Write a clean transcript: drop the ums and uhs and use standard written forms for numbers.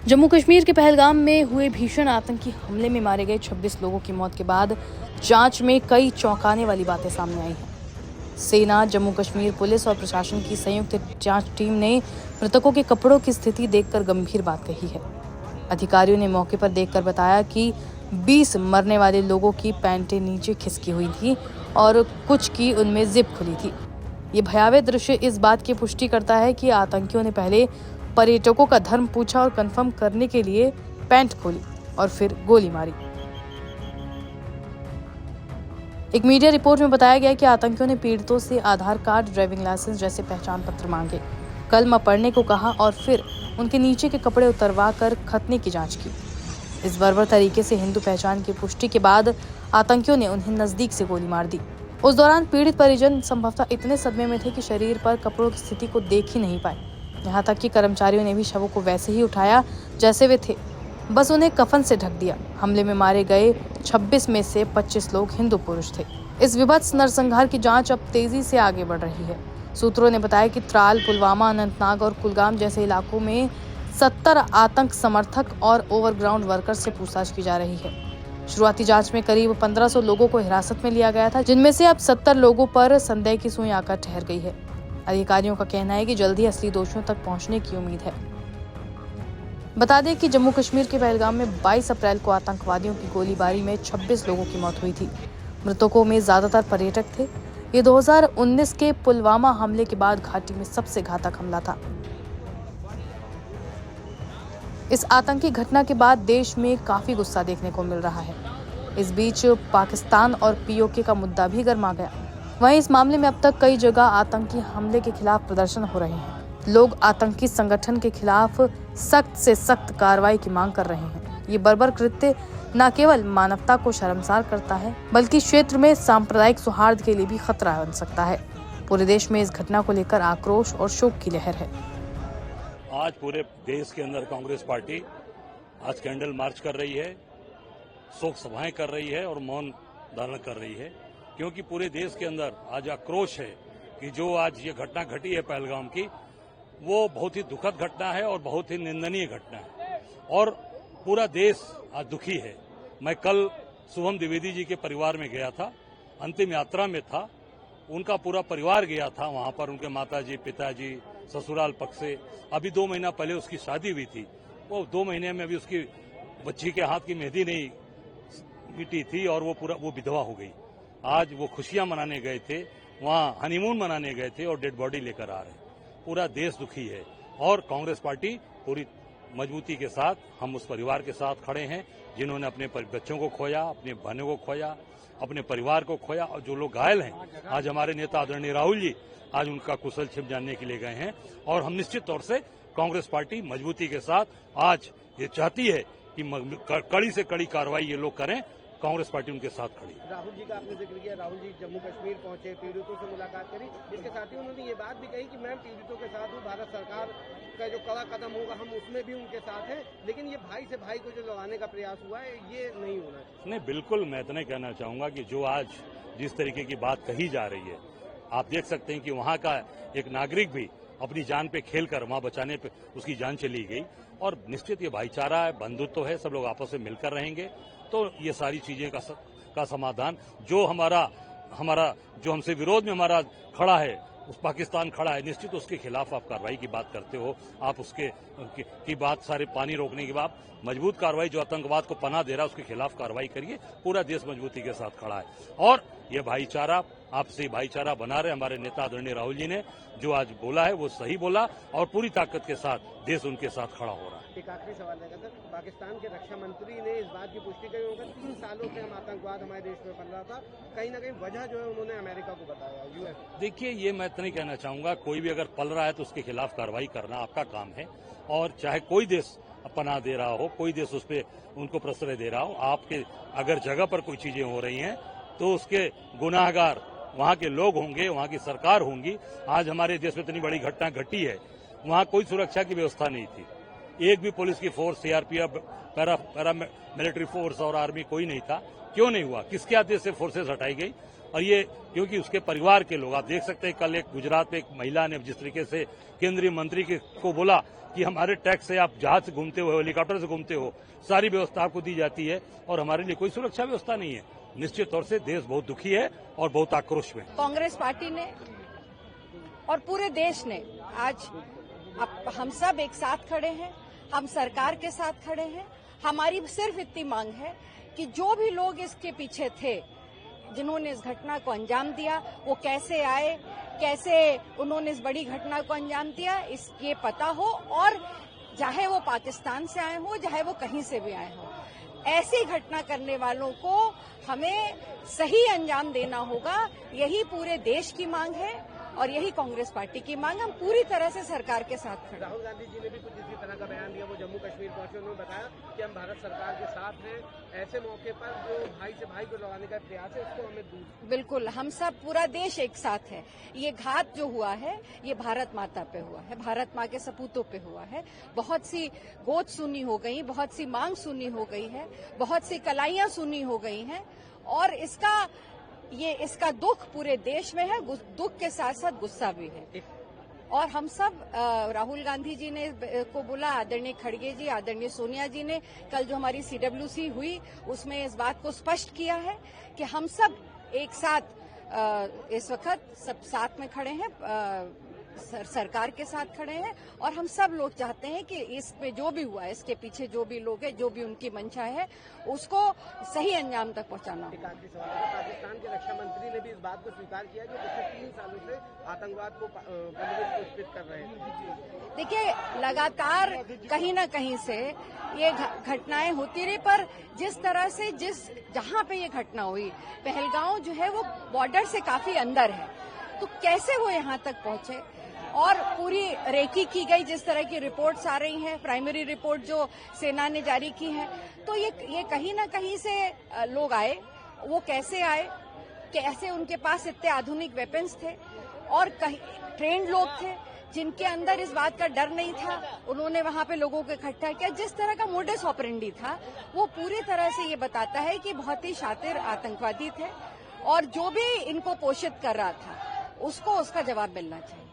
जम्मू कश्मीर के पहलगाम में हुए भीषण आतंकी हमले में मारे गए 26 लोगों की मौत के बाद जांच में कई चौंकाने वाली बातें सामने आई हैं। सेना, जम्मू कश्मीर पुलिस और प्रशासन की संयुक्त जांच टीम ने मृतकों के कपड़ों की स्थिति देखकर गंभीर बात कही है। अधिकारियों ने मौके पर देखकर बताया कि 20 मरने वाले लोगों की पैंटें नीचे खिसकी हुई थी और कुछ की उनमें जिप खुली थी। ये भयावह दृश्य इस बात की पुष्टि करता है कि आतंकियों ने पहले पर्यटकों का धर्म पूछा और कंफर्म करने के लिए पैंट खोली और फिर गोली मारी। एक मीडिया रिपोर्ट में बताया गया कि आतंकियों ने पीड़ितों से आधार कार्ड, ड्राइविंग लाइसेंस जैसे पहचान पत्र मांगे, कलमा पढ़ने को कहा और फिर उनके नीचे के कपड़े उतरवा कर खतने की जांच की। इस बर्बर तरीके से हिंदू पहचान की पुष्टि के बाद आतंकियों ने उन्हें नजदीक से गोली मार दी। उस दौरान पीड़ित परिजन संभवतः इतने सदमे में थे कि शरीर पर कपड़ों की स्थिति को देख ही नहीं पाए। यहाँ तक कि कर्मचारियों ने भी शवों को वैसे ही उठाया जैसे वे थे, बस उन्हें कफन से ढक दिया। हमले में मारे गए 26 में से 25 लोग हिंदू पुरुष थे। इस विभत्स नरसंहार की जांच अब तेजी से आगे बढ़ रही है। सूत्रों ने बताया कि त्राल, पुलवामा, अनंतनाग और कुलगाम जैसे इलाकों में 70 आतंक समर्थक और ओवरग्राउंड वर्कर्स से पूछताछ की जा रही है। शुरुआती जांच में करीब 1500 लोगों को हिरासत में लिया गया था, जिनमें से अब 70 लोगों पर संदेह की सुई आकर ठहर गई है। अधिकारियों का कहना है कि जल्द ही असली दोषियों तक पहुंचने की उम्मीद है। बता दें कि जम्मू कश्मीर के पहलगाम में 22 अप्रैल को आतंकवादियों की गोलीबारी में 26 लोगों की मौत हुई थी। मृतकों में ज्यादातर पर्यटक थे। ये 2019 के पुलवामा हमले के बाद घाटी में सबसे घातक हमला था। इस आतंकी घटना के बाद देश में काफी गुस्सा देखने को मिल रहा है। इस बीच पाकिस्तान और पीओके का मुद्दा भी गर्मा गया। वहीं इस मामले में अब तक कई जगह आतंकी हमले के खिलाफ प्रदर्शन हो रहे हैं। लोग आतंकी संगठन के खिलाफ सख्त से सख्त कार्रवाई की मांग कर रहे हैं। ये बर्बर कृत्य न केवल मानवता को शर्मसार करता है, बल्कि क्षेत्र में सांप्रदायिक सौहार्द के लिए भी खतरा बन सकता है। पूरे देश में इस घटना को लेकर आक्रोश और शोक की लहर है। आज पूरे देश के अंदर कांग्रेस पार्टी आज कैंडल मार्च कर रही है, शोक सभाएं कर रही है और मौन धारण कर रही है, क्योंकि पूरे देश के अंदर आज आक्रोश है कि जो आज ये घटना घटी है पहलगाम की, वो बहुत ही दुखद घटना है और बहुत ही निंदनीय घटना है और पूरा देश आज दुखी है। मैं कल शुभम द्विवेदी जी के परिवार में गया था, अंतिम यात्रा में था, उनका पूरा परिवार गया था वहां पर, उनके माताजी, पिताजी, ससुराल पक्ष से। अभी 2 महीना पहले उसकी शादी हुई थी, वो 2 महीने में अभी उसकी बच्ची के हाथ की मेहंदी नहीं मिटी थी और वो विधवा हो गई। आज वो खुशियां मनाने गए थे, वहां हनीमून मनाने गए थे और डेड बॉडी लेकर आ रहे हैं। पूरा देश दुखी है और कांग्रेस पार्टी पूरी मजबूती के साथ, हम उस परिवार के साथ खड़े हैं जिन्होंने अपने बच्चों को खोया, अपने बहनों को खोया, अपने परिवार को खोया और जो लोग घायल हैं। आज हमारे नेता आदरणीय राहुल जी आज उनका कुशल क्षेम जानने के लिए गए हैं और हम निश्चित तौर से कांग्रेस पार्टी मजबूती के साथ आज ये चाहती है कि कड़ी से कड़ी कार्रवाई ये लोग करें। कांग्रेस पार्टी उनके साथ खड़ी। राहुल जी का आपने जिक्र किया, राहुल जी जम्मू कश्मीर पहुंचे, पीड़ितों से मुलाकात करी। इसके साथ ही उन्होंने ये बात भी कही कि मैं पीड़ितों के साथ हूँ, भारत सरकार का जो कड़ा कदम होगा हम उसमें भी उनके साथ हैं, लेकिन ये भाई से भाई को जो लड़ाने का प्रयास हुआ है ये नहीं होना चाहिए। नहीं, बिल्कुल मैं इतना कहना चाहूंगा कि जो आज जिस तरीके की बात कही जा रही है, आप देख सकते हैं कि वहां का एक नागरिक भी अपनी जान पे खेलकर वहां बचाने पे उसकी जान चली गई और निश्चित ये भाईचारा है, बंधुत्व है, सब लोग आपस में मिलकर रहेंगे तो ये सारी चीजें का समाधान जो हमारा जो हमसे विरोध में हमारा खड़ा है, उस पाकिस्तान खड़ा है, निश्चित उसके खिलाफ आप कार्रवाई की बात करते हो, आप उसके की बात सारे पानी रोकने की बात, मजबूत कार्रवाई, जो आतंकवाद को पनाह दे रहा है उसके खिलाफ कार्रवाई करिए। पूरा देश मजबूती के साथ खड़ा है और ये भाईचारा, आपसी भाईचारा बना रहे। हमारे नेता आदरणीय राहुल जी ने जो आज बोला है वो सही बोला और पूरी ताकत के साथ देश उनके साथ खड़ा हो रहा है। एक आखिरी सवाल है सर, पाकिस्तान के रक्षा मंत्री ने इस बात की पुष्टि करी होगा 3 सालों से हम आतंकवाद हमारे देश में फैल रहा था, कहीं ना कहीं वजह जो है उन्होंने अमेरिका को बताया, यूएस। देखिए, ये मैं इतना ही कहना चाहूंगा, कोई भी अगर पल रहा है तो उसके खिलाफ कार्रवाई करना आपका काम है और चाहे कोई देश पनाह दे रहा हो, कोई देश उस पर उनको प्रश्रय दे रहा हो, आपके अगर जगह पर कोई चीजें हो रही हैं तो उसके गुनाहगार वहां के लोग होंगे, वहां की सरकार होंगी। आज हमारे देश में इतनी बड़ी घटना घटी है, वहां कोई सुरक्षा की व्यवस्था नहीं थी, एक भी पुलिस की force, CRPF, para military force और आर्मी कोई नहीं था। क्यों नहीं हुआ? किसके आदेश से फोर्सेस हटाई गई? और ये क्योंकि उसके परिवार के लोग, आप देख सकते हैं कल एक गुजरात में एक महिला ने जिस तरीके से केंद्रीय मंत्री को बोला कि हमारे टैक्स से आप जहाज से घूमते हो, हेलीकॉप्टर से घूमते हो, सारी व्यवस्था आपको दी जाती है और हमारे लिए कोई सुरक्षा व्यवस्था नहीं है। निश्चित तौर से देश बहुत दुखी है और बहुत आक्रोश में। कांग्रेस पार्टी ने और पूरे देश ने आज अब हम सब एक साथ खड़े हैं, हम सरकार के साथ खड़े हैं। हमारी सिर्फ इतनी मांग है कि जो भी लोग इसके पीछे थे, जिन्होंने इस घटना को अंजाम दिया, वो कैसे आए, कैसे उन्होंने इस बड़ी घटना को अंजाम दिया, ये पता हो, और चाहे वो पाकिस्तान से आए हो, चाहे वो कहीं से भी आए हो, ऐसी घटना करने वालों को हमें सही अंजाम देना होगा। यही पूरे देश की मांग है और यही कांग्रेस पार्टी की मांग। हम पूरी तरह से सरकार के साथ खड़े हैं। राहुल गांधी जी ने भी कुछ इसी तरह का बयान दिया, वो जम्मू कश्मीर पहुंचे, उन्होंने बताया कि हम भारत सरकार के साथ हैं, ऐसे मौके पर जो भाई से भाई को लड़ाने का प्रयास है उसको हमें दूर। बिल्कुल, हम सब पूरा देश एक साथ है। ये घात जो हुआ है ये भारत माता पे हुआ है, भारत माँ के सपूतों पे हुआ है। बहुत सी गोद सुनी हो गई, बहुत सी मांग सुनी हो गई है, बहुत सी कलाइयां सुनी हो गई हैं, और इसका दुख पूरे देश में है। दुख के साथ साथ गुस्सा भी है। और हम सब राहुल गांधी जी ने को बोला, आदरणीय खड़गे जी, आदरणीय सोनिया जी ने कल जो हमारी CWC हुई उसमें इस बात को स्पष्ट किया है कि हम सब एक साथ इस वक्त सब साथ में खड़े हैं, सरकार के साथ खड़े हैं, और हम सब लोग चाहते हैं कि इसमें जो भी हुआ है, इसके पीछे जो भी लोग हैं, जो भी उनकी मंशा है, उसको सही अंजाम तक पहुंचाना। पाकिस्तान के रक्षा मंत्री ने भी इस बात को स्वीकार किया कि पिछले 3 सालों से आतंकवाद को पुष्पित कर रहे हैं। देखिए, लगातार कहीं न कहीं से ये घटनाएं होती रही, पर जिस तरह से जहां पे ये घटना हुई, पहलगांव जो है वो बॉर्डर से काफी अंदर है, तो कैसे वो यहाँ तक पहुंचे, और पूरी रेकी की गई, जिस तरह की रिपोर्ट्स आ रही हैं, प्राइमरी रिपोर्ट जो सेना ने जारी की है, तो ये कहीं ना कहीं से लोग आए। वो कैसे आए, कैसे उनके पास इतने आधुनिक वेपन्स थे, और कहीं ट्रेंड लोग थे जिनके अंदर इस बात का डर नहीं था, उन्होंने वहां पे लोगों को इकट्ठा किया। जिस तरह का मोडस ऑपरेंडी था, वो पूरी तरह से ये बताता है कि बहुत ही शातिर आतंकवादी थे, और जो भी इनको पोषित कर रहा था उसको उसका जवाब मिलना चाहिए।